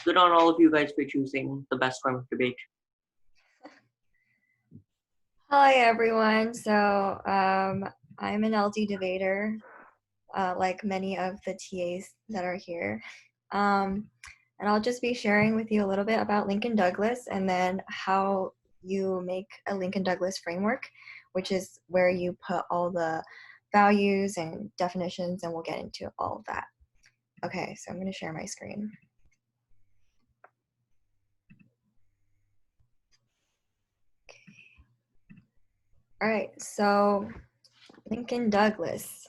good on all of you guys for choosing the best form of debate. Hi everyone. I'm an LD debater, like many of the TAs that are here. And I'll just be sharing with you a little bit about Lincoln Douglas and then how you make a Lincoln Douglas framework, which is where you put all the values and definitions, and we'll get into all of that. Okay, so I'm going to share my screen. Okay. All right, so Lincoln Douglas.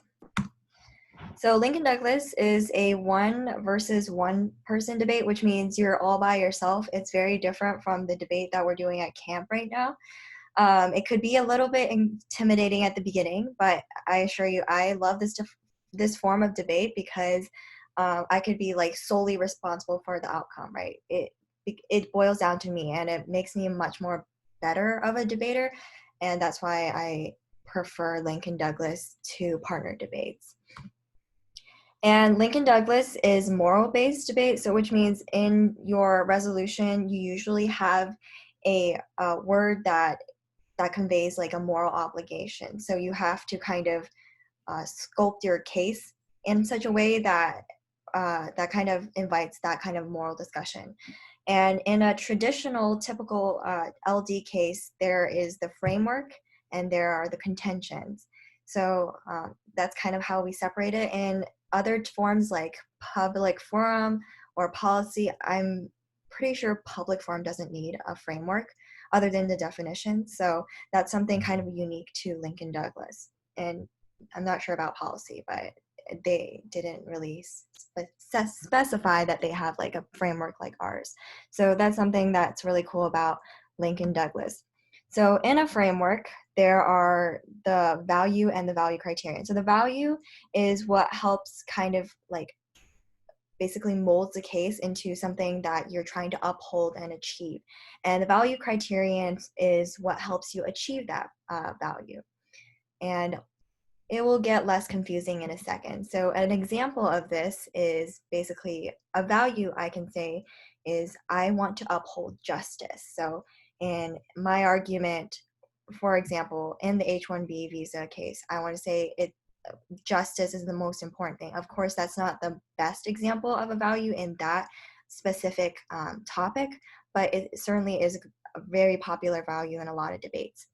So Lincoln Douglas is a 1 versus 1 person debate, which means you're all by yourself. It's very different from the debate that we're doing at camp right now. It could be a little bit intimidating at the beginning, but I assure you, I love this form of debate because I could be like solely responsible for the outcome, right? It boils down to me, and it makes me much more better of a debater, and that's why I prefer Lincoln Douglas to partner debates. And Lincoln Douglas is moral-based debate, so which means in your resolution, you usually have a word that conveys like a moral obligation. So you have to kind of sculpt your case in such a way that that kind of invites that kind of moral discussion. And in a traditional, typical LD case, there is the framework and there are the contentions. So that's kind of how we separate it. In other forms like public forum or policy, I'm pretty sure public forum doesn't need a framework other than the definition. So that's something kind of unique to Lincoln Douglas. And I'm not sure about policy, but they didn't really specify that they have like a framework like ours. So that's something that's really cool about Lincoln Douglas. So in a framework, there are the value and the value criterion. So the value is what helps kind of like basically molds the case into something that you're trying to uphold and achieve. And the value criterion is what helps you achieve that value. And it will get less confusing in a second. So an example of this is basically a value I can say is I want to uphold justice. So in my argument, for example, in the H-1B visa case, I want to say justice is the most important thing. Of course, that's not the best example of a value in that specific topic, but it certainly is a very popular value in a lot of debates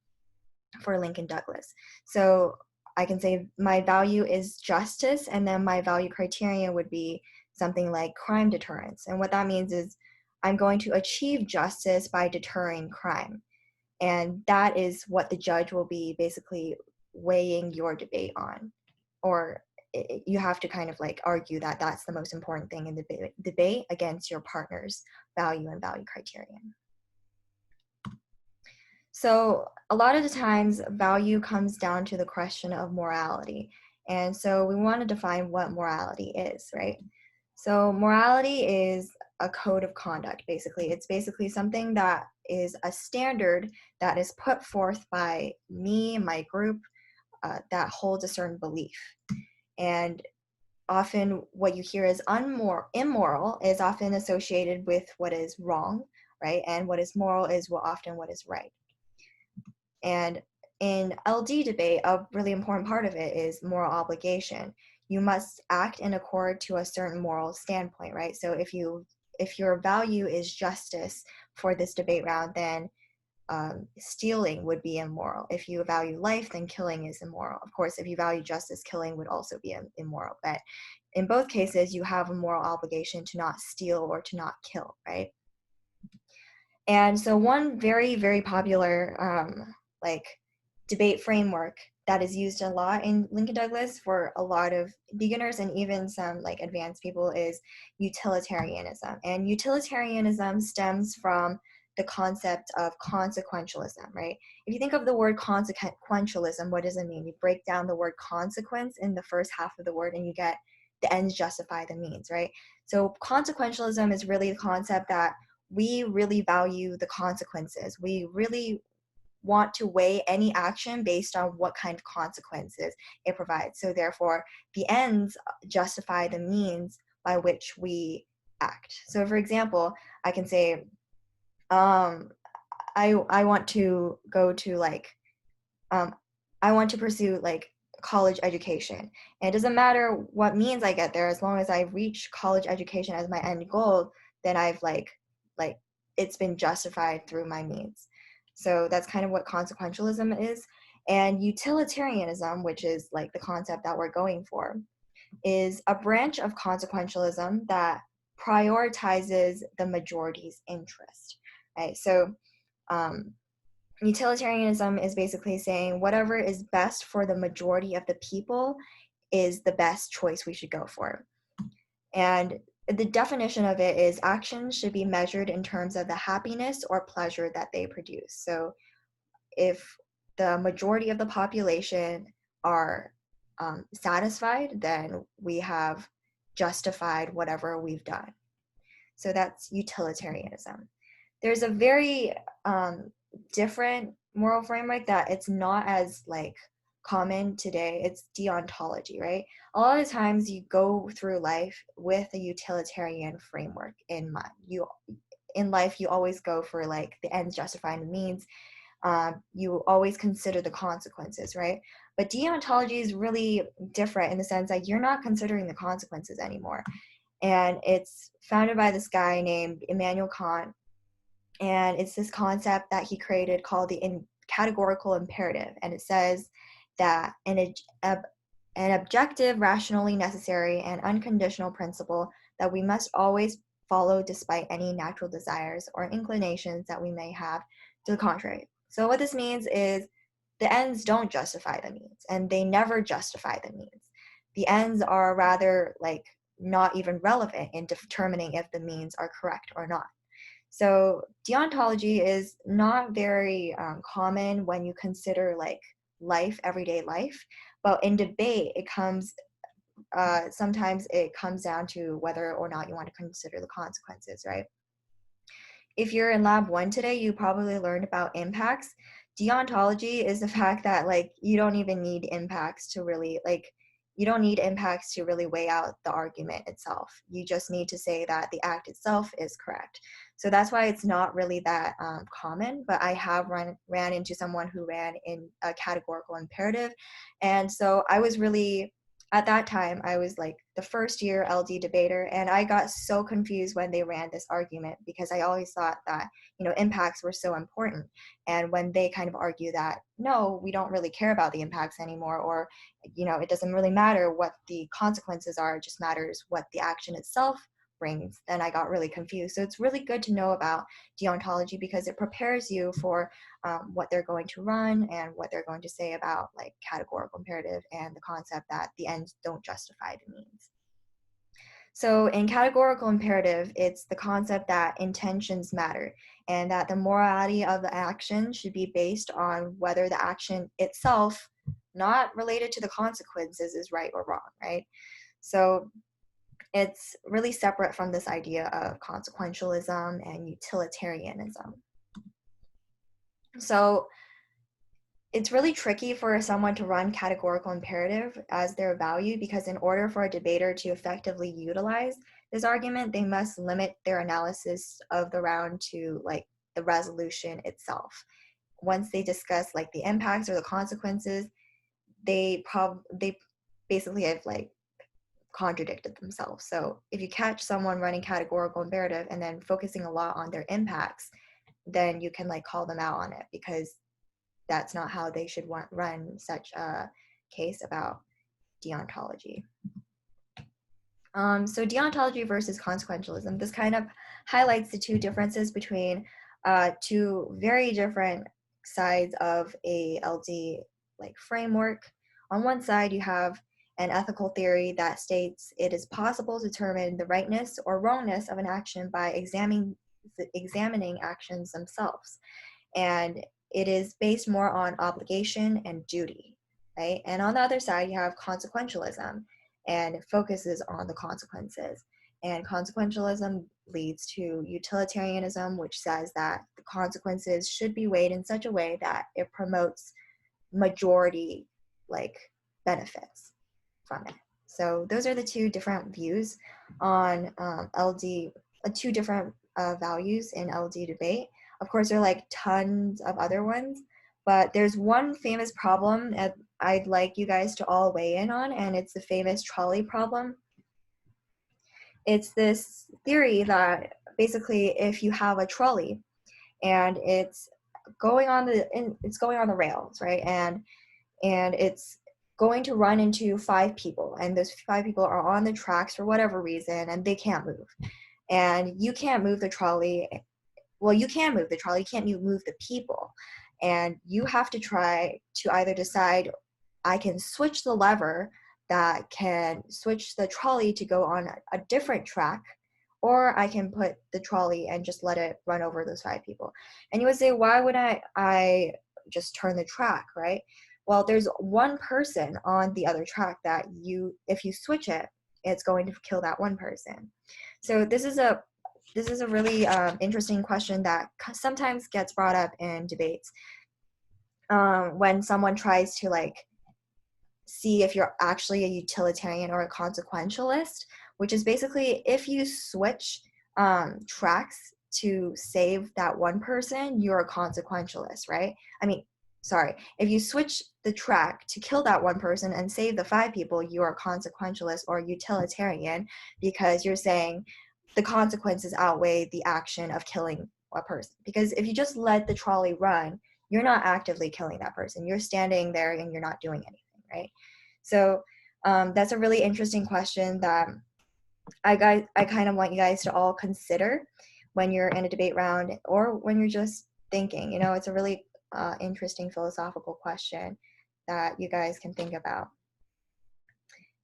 for Lincoln Douglas. So I can say my value is justice, and then my value criterion would be something like crime deterrence. And what that means is I'm going to achieve justice by deterring crime. And that is what the judge will be basically weighing your debate on. Or you have to kind of like argue that that's the most important thing in the debate against your partner's value and value criterion. So a lot of the times value comes down to the question of morality. And so we want to define what morality is, right? So morality is a code of conduct, basically. It's basically something that is a standard that is put forth by me, my group, that holds a certain belief. And often what you hear as immoral is often associated with what is wrong, right? And what is moral is often what is right. And in LD debate, a really important part of it is moral obligation. You must act in accord to a certain moral standpoint, right? So if your value is justice for this debate round, then stealing would be immoral. If you value life, then killing is immoral. Of course, if you value justice, killing would also be immoral. But in both cases, you have a moral obligation to not steal or to not kill, right? And so one very, very popular like debate framework that is used a lot in Lincoln Douglas for a lot of beginners and even some like advanced people is utilitarianism. And utilitarianism stems from the concept of consequentialism, right? If you think of the word consequentialism, what does it mean? You break down the word consequence in the first half of the word and you get the ends justify the means, right? So consequentialism is really the concept that we really value the consequences. We really want to weigh any action based on what kind of consequences it provides. So therefore, the ends justify the means by which we act. So for example, I can say, um, I want to go to like um, I want to pursue like college education. And it doesn't matter what means I get there, as long as I reach college education as my end goal, then I've like it's been justified through my means. So that's kind of what consequentialism is. And utilitarianism, which is like the concept that we're going for, is a branch of consequentialism that prioritizes the majority's interest. Right? So um, utilitarianism is basically saying whatever is best for the majority of the people is the best choice we should go for. And the definition of it is actions should be measured in terms of the happiness or pleasure that they produce. So if the majority of the population are satisfied, then we have justified whatever we've done. So that's utilitarianism. There's a very different moral framework that it's not as like common today. It's deontology, right? A lot of times you go through life with a utilitarian framework in mind. You in life you always go for like the ends justifying the means. You always consider the consequences, right? But deontology is really different in the sense that you're not considering the consequences anymore. And it's founded by this guy named Immanuel Kant, and it's this concept that he created called the categorical imperative. And it says that an objective, rationally necessary, and unconditional principle that we must always follow despite any natural desires or inclinations that we may have to the contrary. So what this means is the ends don't justify the means, and they never justify the means. The ends are rather like not even relevant in determining if the means are correct or not. So deontology is not very common when you consider like life, everyday life, but in debate, it comes sometimes it comes down to whether or not you want to consider the consequences, right? If you're in lab 1 today, you probably learned about impacts. Deontology is the fact that like you don't even need impacts to really like you don't need impacts to really weigh out the argument itself. You just need to say that the act itself is correct. So that's why it's not really that common, but I have ran into someone who ran in a categorical imperative. And so I was really, at that time, I was like the first year LD debater, and I got so confused when they ran this argument because I always thought that, impacts were so important. And when they kind of argue that, no, we don't really care about the impacts anymore, or, it doesn't really matter what the consequences are, it just matters what the action itself brings, then I got really confused. So it's really good to know about deontology because it prepares you for what they're going to run and what they're going to say about like categorical imperative and the concept that the ends don't justify the means. So in categorical imperative, it's the concept that intentions matter and that the morality of the action should be based on whether the action itself, not related to the consequences, is right or wrong, right? So it's really separate from this idea of consequentialism and utilitarianism. So it's really tricky for someone to run categorical imperative as their value because in order for a debater to effectively utilize this argument, they must limit their analysis of the round to like the resolution itself. Once they discuss like the impacts or the consequences, they basically have like contradicted themselves. So if you catch someone running categorical imperative and then focusing a lot on their impacts, then you can like call them out on it because that's not how they should run such a case about deontology. So deontology versus consequentialism, this kind of highlights the two differences between two very different sides of a LD like framework. On one side, you have an ethical theory that states it is possible to determine the rightness or wrongness of an action by examining actions themselves. And it is based more on obligation and duty, right? And on the other side, you have consequentialism, and it focuses on the consequences. And consequentialism leads to utilitarianism, which says that the consequences should be weighed in such a way that it promotes majority like benefits from it. So those are the two different views on LD, two different values in LD debate. Of course, there are like tons of other ones, but there's one famous problem that I'd like you guys to all weigh in on, and it's the famous trolley problem. It's this theory that basically if you have a trolley and it's going on the rails, right? And it's going to run into 5 people, and those 5 people are on the tracks for whatever reason and they can't move. And you can't move the trolley. Well, you can move the trolley, you can't move the people. And you have to try to either decide, I can switch the lever that can switch the trolley to go on a different track, or I can put the trolley and just let it run over those 5 people. And you would say, why would I just turn the track, right? Well, there's one person on the other track that if you switch it, it's going to kill that one person. So this is a really interesting question that sometimes gets brought up in debates when someone tries to like see if you're actually a utilitarian or a consequentialist, which is basically if you switch tracks to save that one person, you're a consequentialist, right? I mean, sorry, if you switch the track to kill that one person and save the 5 people, you're a consequentialist or utilitarian, because you're saying the consequences outweigh the action of killing a person. Because if you just let the trolley run, you're not actively killing that person. You're standing there and you're not doing anything, right? So that's a really interesting question that I kind of want you guys to all consider when you're in a debate round or when you're just thinking. You know, it's a really interesting philosophical question that you guys can think about.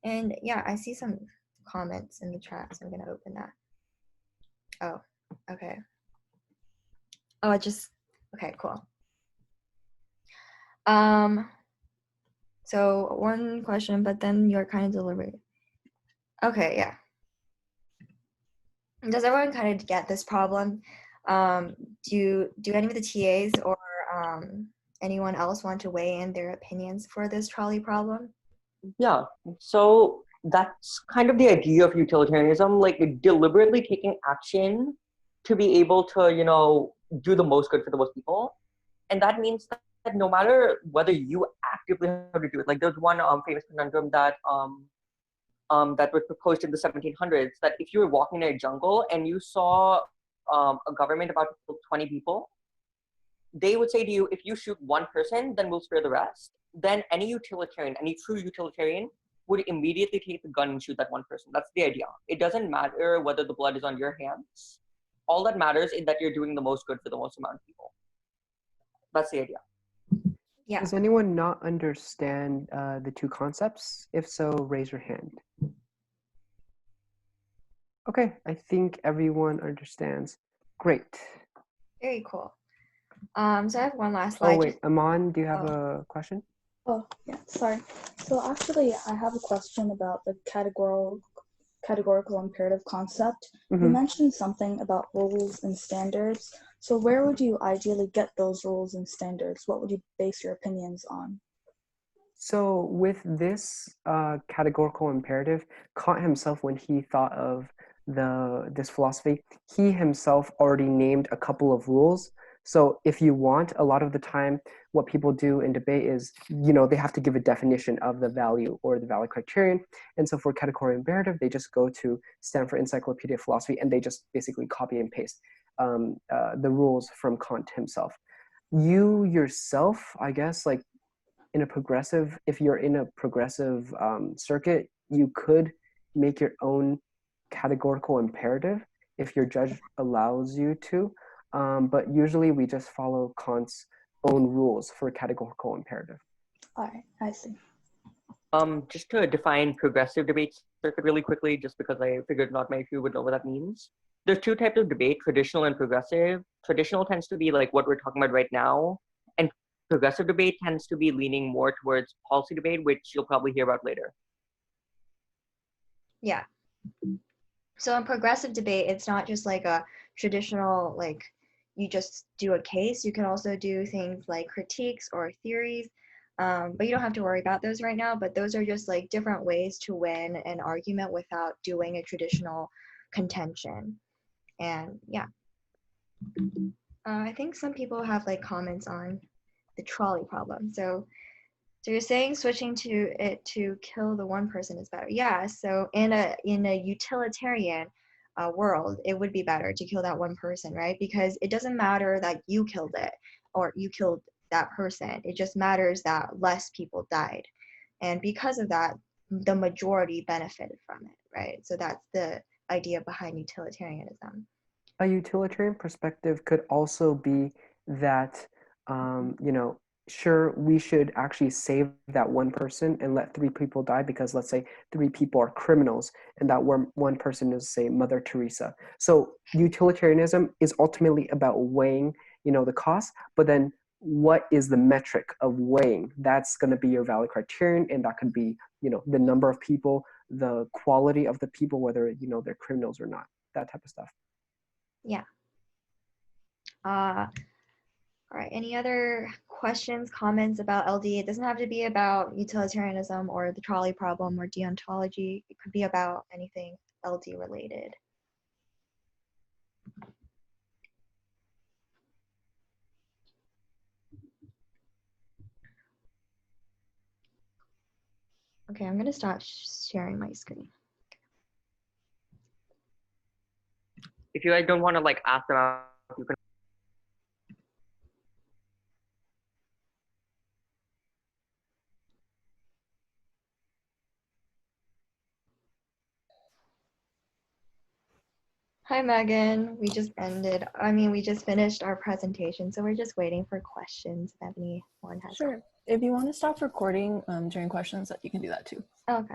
And yeah, I see some comments in the chat, so I'm going to open that. Oh, okay. Oh, okay, cool. So one question, but then you're kind of deliberating. Okay, yeah. Does everyone kind of get this problem? Do any of the TAs or anyone else want to weigh in their opinions for this trolley problem? Yeah, so that's kind of the idea of utilitarianism, like deliberately taking action to be able to, do the most good for the most people. And that means that no matter whether you actively have to do it, like there's one famous conundrum that that was proposed in the 1700s, that if you were walking in a jungle and you saw a government about to kill 20 people, they would say to you, if you shoot one person, then we'll spare the rest. Then any utilitarian, any true utilitarian would immediately take the gun and shoot that one person. That's the idea. It doesn't matter whether the blood is on your hands. All that matters is that you're doing the most good for the most amount of people. That's the idea. Yeah. Does anyone not understand the two concepts? If so, raise your hand. Okay, I think everyone understands. Great. Very cool. So I have one last slide. Oh wait, Aman, do you have a question? Oh, yeah, sorry. So actually, I have a question about the categorical imperative concept. Mm-hmm. You mentioned something about rules and standards. So where would you ideally get those rules and standards? What would you base your opinions on? So with this categorical imperative, Kant himself, when he thought of this philosophy, he himself already named a couple of rules. So if you want, a lot of the time, what people do in debate is, they have to give a definition of the value or the value criterion. And so for categorical imperative, they just go to Stanford Encyclopedia of Philosophy and they just basically copy and paste the rules from Kant himself. You yourself, I guess, like if you're in a progressive circuit, you could make your own categorical imperative if your judge allows you to. But usually we just follow Kant's own rules for categorical imperative. All right, I see. Just to define progressive debate circuit really quickly, just because I figured not many of you would know what that means. There's 2 types of debate, traditional and progressive. Traditional tends to be like what we're talking about right now, and progressive debate tends to be leaning more towards policy debate, which you'll probably hear about later. Yeah. So in progressive debate, it's not just like a traditional, like you just do a case. You can also do things like critiques or theories. But you don't have to worry about those right now. But those are just like different ways to win an argument without doing a traditional contention. And yeah, I think some people have like comments on the trolley problem. So you're saying switching to it to kill the one person is better. Yeah. So in a utilitarian world, it would be better to kill that one person, right? Because it doesn't matter that you killed it or you killed that person. It just matters that less people died, and because of that, the majority benefited from it, right? So that's the idea behind utilitarianism. A utilitarian perspective could also be that, sure, we should actually save that one person and let three people die because let's say three people are criminals and that one person is, say, Mother Teresa. So utilitarianism is ultimately about weighing, the cost, but then what is the metric of weighing? That's going to be your valid criterion, and that could be, the number of people, the quality of the people, whether, they're criminals or not, that type of stuff. Yeah. All right. Any other questions, comments about LD? It doesn't have to be about utilitarianism or the trolley problem or deontology. It could be about anything LD related. Okay, I'm gonna stop sharing my screen. If you guys don't want to like ask them out, you can. Hi, Megan. We just finished our presentation, so we're just waiting for questions if anyone has. Sure. If you want to stop recording during questions, you can do that too. Okay.